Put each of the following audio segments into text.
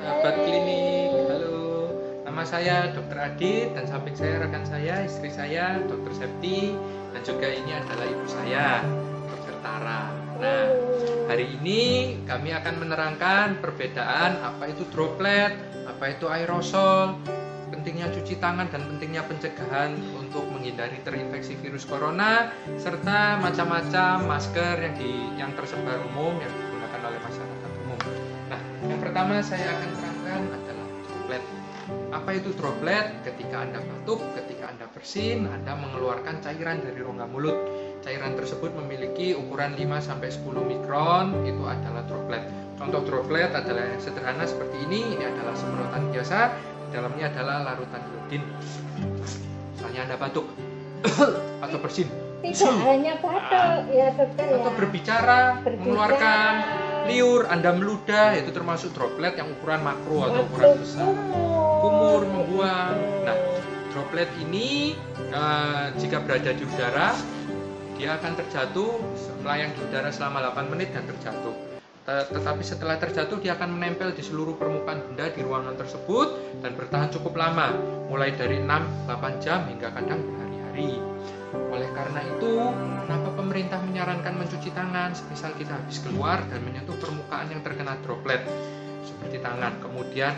Sahabat klinik, halo. Nama saya Dr. Adit dan samping saya rekan saya, istri saya, Dr. Septi, dan juga ini adalah ibu saya, Dr. Tara. Nah, hari ini kami akan menerangkan perbedaan apa itu droplet, apa itu aerosol, pentingnya cuci tangan dan pentingnya pencegahan untuk menghindari terinfeksi virus corona, serta macam-macam masker yang tersebar umum yang digunakan oleh masyarakat umum. Nah, yang pertama saya akan terangkan adalah droplet. Apa itu droplet? Ketika Anda batuk, ketika Anda bersin, Anda mengeluarkan cairan dari rongga mulut. Cairan tersebut memiliki ukuran 5-10 mikron, itu adalah droplet. Contoh droplet adalah yang sederhana seperti ini adalah semprotan biasa, dalamnya adalah larutan iodin. Misalnya Anda batuk atau bersin. Tidak hanya batuk ya dokter ya. Atau berbicara, mengeluarkan liur, Anda meludah, itu termasuk droplet yang ukuran makro atau ukuran besar. Kumur, membuang. Nah, droplet ini jika berada di udara, dia akan terjatuh, melayang di udara selama 8 menit dan terjatuh. Tetapi setelah terjatuh, dia akan menempel di seluruh permukaan benda di ruangan tersebut dan bertahan cukup lama, mulai dari 6-8 jam hingga kadang berhari-hari. Oleh karena itu, kenapa pemerintah menyarankan mencuci tangan semisal kita habis keluar dan menyentuh permukaan yang terkena droplet seperti tangan, kemudian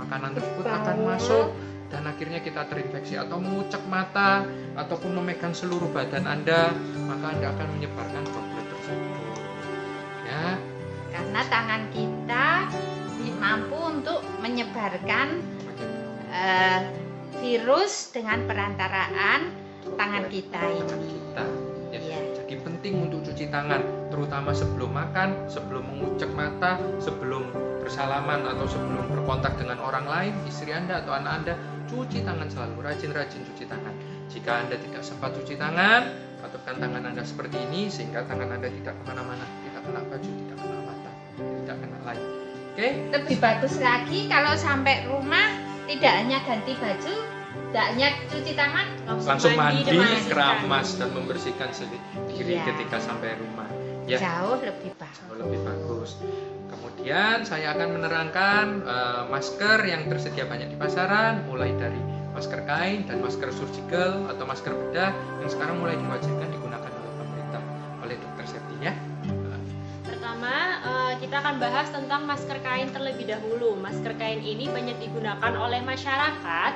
makanan tersebut akan masuk dan akhirnya kita terinfeksi, atau mengucek mata ataupun memegang seluruh badan Anda, maka Anda akan menyebarkan droplet tersebut. Ya, Karena tangan kita mampu untuk menyebarkan virus dengan perantaraan tangan kita ini. Ya. Jadi penting untuk cuci tangan, terutama sebelum makan, sebelum mengucek mata, sebelum bersalaman atau sebelum berkontak dengan orang lain, istri Anda atau anak Anda, cuci tangan selalu, rajin-rajin cuci tangan. Jika Anda tidak sempat cuci tangan, patutkan tangan Anda seperti ini sehingga tangan Anda tidak kemana-mana, tidak kena baju, tidak kena mata, tidak kena lain. Oke? Lebih bagus lagi kalau sampai rumah tidak hanya ganti baju, tidak hanya cuci tangan, Langsung mandi, dan keramas dan membersihkan diri Iya. ketika sampai rumah. Ya. Jauh lebih bagus. Jauh lebih bagus. Kemudian saya akan menerangkan masker yang tersedia banyak di pasaran, mulai dari masker kain dan masker surgical atau masker bedah yang sekarang mulai diwajibkan digunakan oleh pemerintah, oleh Dr. Septi ya. Pertama, kita akan bahas tentang masker kain terlebih dahulu. Masker kain ini banyak digunakan oleh masyarakat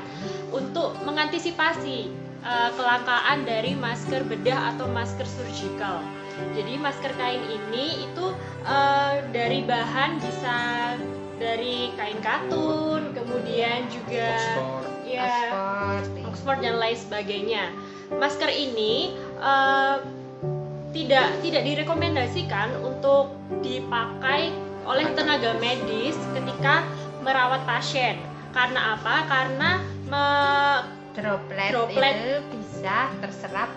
untuk mengantisipasi kelangkaan dari masker bedah atau masker surgical. Jadi masker kain ini itu dari bahan bisa dari kain katun, kemudian juga Oxford dan lain sebagainya. Masker ini tidak direkomendasikan untuk dipakai oleh tenaga medis ketika merawat pasien. Karena apa? Karena Droplet itu bisa terserap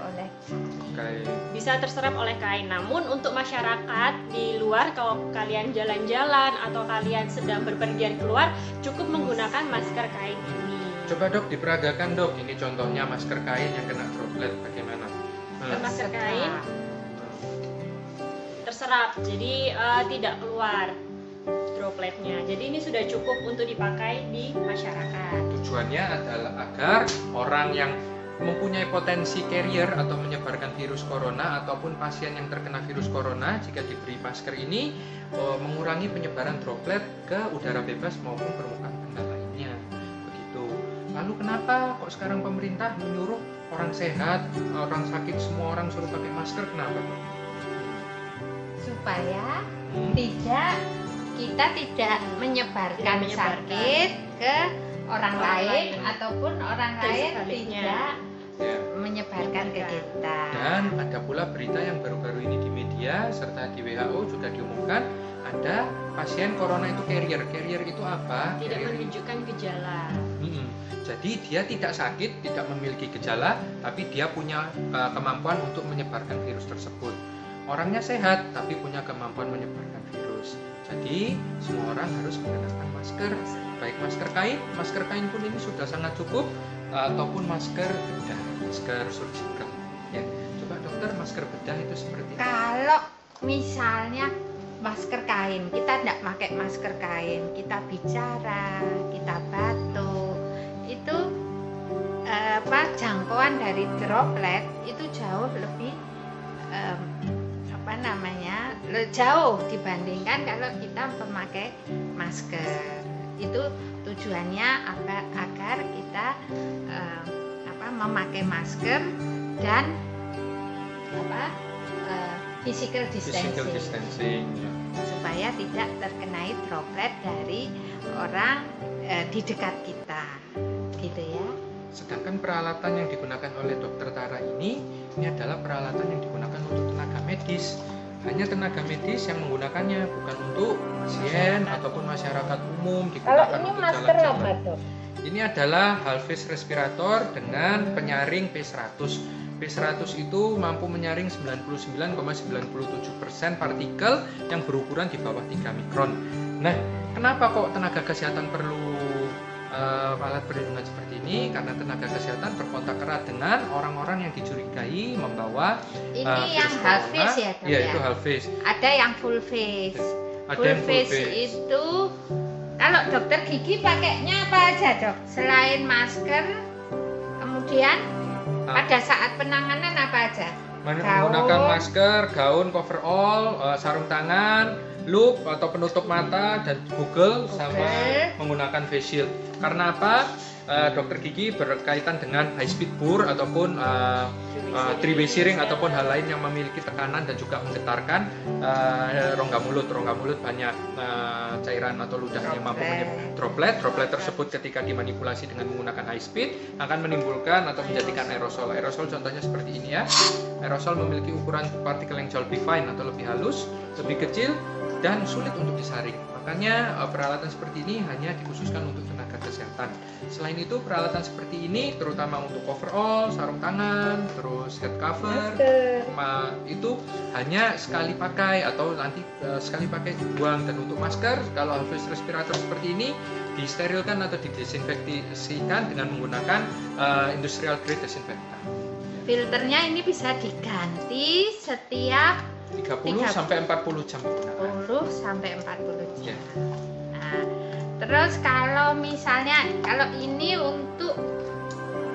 oleh kain. Namun untuk masyarakat di luar, kalau kalian jalan-jalan atau kalian sedang berpergian keluar, cukup menggunakan masker kain ini. Coba dok diperagakan dok, ini contohnya masker kain yang kena droplet bagaimana? Masker kain terserap, jadi tidak keluar dropletnya. Jadi ini sudah cukup untuk dipakai di masyarakat. Tujuannya adalah agar orang yang mempunyai potensi carrier atau menyebarkan virus corona ataupun pasien yang terkena virus corona, jika diberi masker ini mengurangi penyebaran droplet ke udara bebas maupun permukaan benda lainnya. Begitu. Lalu kenapa kok sekarang pemerintah menyuruh orang sehat, orang sakit, semua orang suruh pakai masker? Kenapa? Supaya kita tidak menyebarkan sakit ke orang lain ataupun orang lain tidak menyebarkan ke kita. Dan ada pula berita yang baru-baru ini di media serta di WHO juga diumumkan ada pasien corona itu carrier. Carrier itu apa? Tidak menunjukkan gejala. Jadi dia tidak sakit, tidak memiliki gejala, tapi dia punya kemampuan untuk menyebarkan virus tersebut. Orangnya sehat, tapi punya kemampuan menyebarkan virus. Jadi semua orang harus menggunakan masker, baik masker kain pun ini sudah sangat cukup, ataupun masker bedah, masker surgical. Ya, coba dokter, masker bedah itu seperti apa? Kalau misalnya masker kain. Kita tidak pakai masker kain. Kita bicara, kita batuk, itu jangkauan dari droplet itu jauh lebih jauh dibandingkan kalau kita memakai masker. Itu tujuannya agar kita memakai masker dan physical distancing supaya tidak terkenai droplet dari orang di dekat kita, gitu ya. Sedangkan peralatan yang digunakan oleh Dokter Tara ini adalah peralatan yang digunakan untuk tenaga medis. Hanya tenaga medis yang menggunakannya, bukan untuk pasien ataupun masyarakat umum digunakan untuk jalan-jalan. Ini adalah half face respirator dengan penyaring P100. P100 itu mampu menyaring 99,97% partikel yang berukuran di bawah 3 mikron. Nah, kenapa kok tenaga kesehatan perlu alat perlindungan seperti ini? Karena tenaga kesehatan berkontak erat dengan orang-orang yang dicurigai membawa ini yang half face ya, Dok? Iya, itu half face. Ada yang full face. Ada Full yang full face itu kalau dokter gigi pakainya apa aja, Dok? Selain masker, kemudian pada saat penanganan apa aja? Menggunakan masker, gaun, coverall, sarung tangan, loop atau penutup mata, dan Google sama menggunakan face shield. Karena apa? Dokter gigi berkaitan dengan high speed bore ataupun three-way shearing ataupun hal lain yang memiliki tekanan dan juga menggetarkan rongga mulut. Rongga mulut banyak cairan atau ludah yang mampu droplet. Droplet tersebut ketika dimanipulasi dengan menggunakan high speed akan menimbulkan atau menjadikan aerosol. Aerosol contohnya seperti ini ya. Aerosol memiliki ukuran partikel yang jauh lebih fine atau lebih halus, lebih kecil dan sulit untuk disaring. Makanya peralatan seperti ini hanya dikhususkan untuk tenaga kesehatan. Selain itu peralatan seperti ini terutama untuk coverall, sarung tangan, terus head cover, itu hanya sekali pakai atau nanti sekali pakai dibuang. Dan untuk masker, kalau half face respirator seperti ini disterilkan atau didesinfeksikan dengan menggunakan industrial grade disinfektan. Filternya ini bisa diganti setiap 30 sampai 40 jam penggunaan. 30 sampai 40 jam. Ya. Nah, terus kalau misalnya kalau ini untuk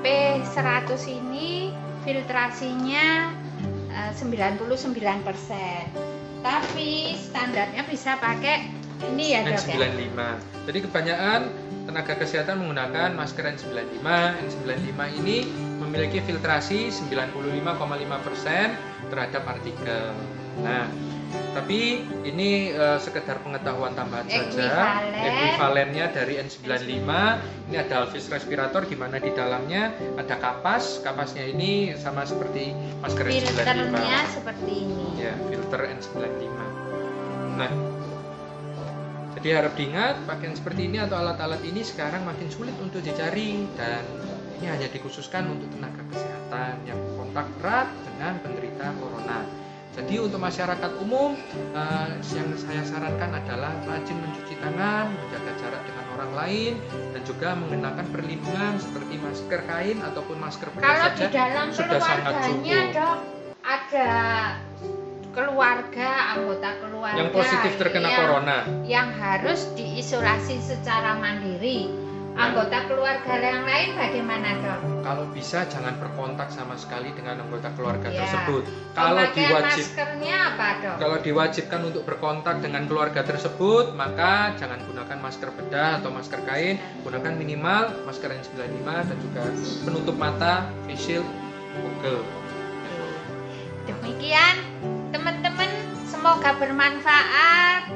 P100 ini filtrasinya 99%. Tapi standarnya bisa pakai ini ya, Dok, N95. Jadi kebanyakan tenaga kesehatan menggunakan masker N95. N95 ini memiliki filtrasi 95,5% terhadap partikel. Nah, tapi ini sekedar pengetahuan tambahan saja. Ekuivalennya dari N95 ini ada half face respirator di mana di dalamnya ada kapas. Kapasnya ini sama seperti masker N95. Filternya seperti ini. Ya, filter N95. Nah, jadi harap diingat pakaian seperti ini atau alat-alat ini sekarang makin sulit untuk dicari dan ini hanya dikhususkan untuk tenaga kesehatan yang kontak erat dengan penderita corona. Jadi untuk masyarakat umum yang saya sarankan adalah rajin mencuci tangan, menjaga jarak dengan orang lain, dan juga mengenakan perlindungan seperti masker kain ataupun masker bedah saja. Kalau di dalam sudah sangat keluarganya, cukup. Dok, ada keluarga, anggota keluarga yang positif terkena corona, yang harus diisolasi secara mandiri. Anggota keluarga yang lain bagaimana, Dok? Kalau bisa jangan berkontak sama sekali dengan anggota keluarga tersebut. Maskernya apa, Dok? Kalau diwajibkan untuk berkontak dengan keluarga tersebut, maka jangan gunakan masker bedah atau masker kain. Gunakan minimal masker N95 dan juga penutup mata, face shield, Google. Demikian, teman-teman, semoga bermanfaat.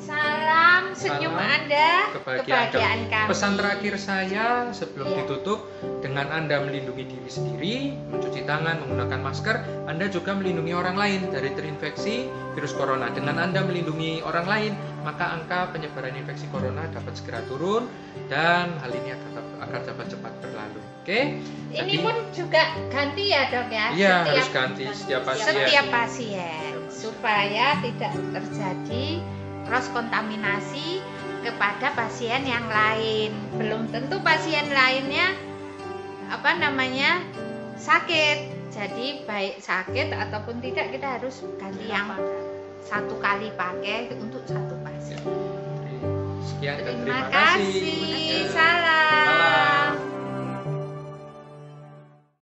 Salam senyum Anda, kebahagiaan kami. Pesan terakhir saya sebelum ditutup, dengan Anda melindungi diri sendiri, mencuci tangan, menggunakan masker, Anda juga melindungi orang lain dari terinfeksi virus corona. Dengan Anda melindungi orang lain, maka angka penyebaran infeksi corona dapat segera turun dan hal ini akan dapat cepat berlalu. Oke? Ini pun juga ganti ya, Dok ya? Iya, harus ganti setiap pasien supaya tidak terjadi cross kontaminasi kepada pasien yang lain. Belum tentu pasien lainnya sakit. Jadi baik sakit ataupun tidak, kita harus ganti yang satu kali pakai untuk satu pasien. Sekian dan Terima terima kasih. kasih.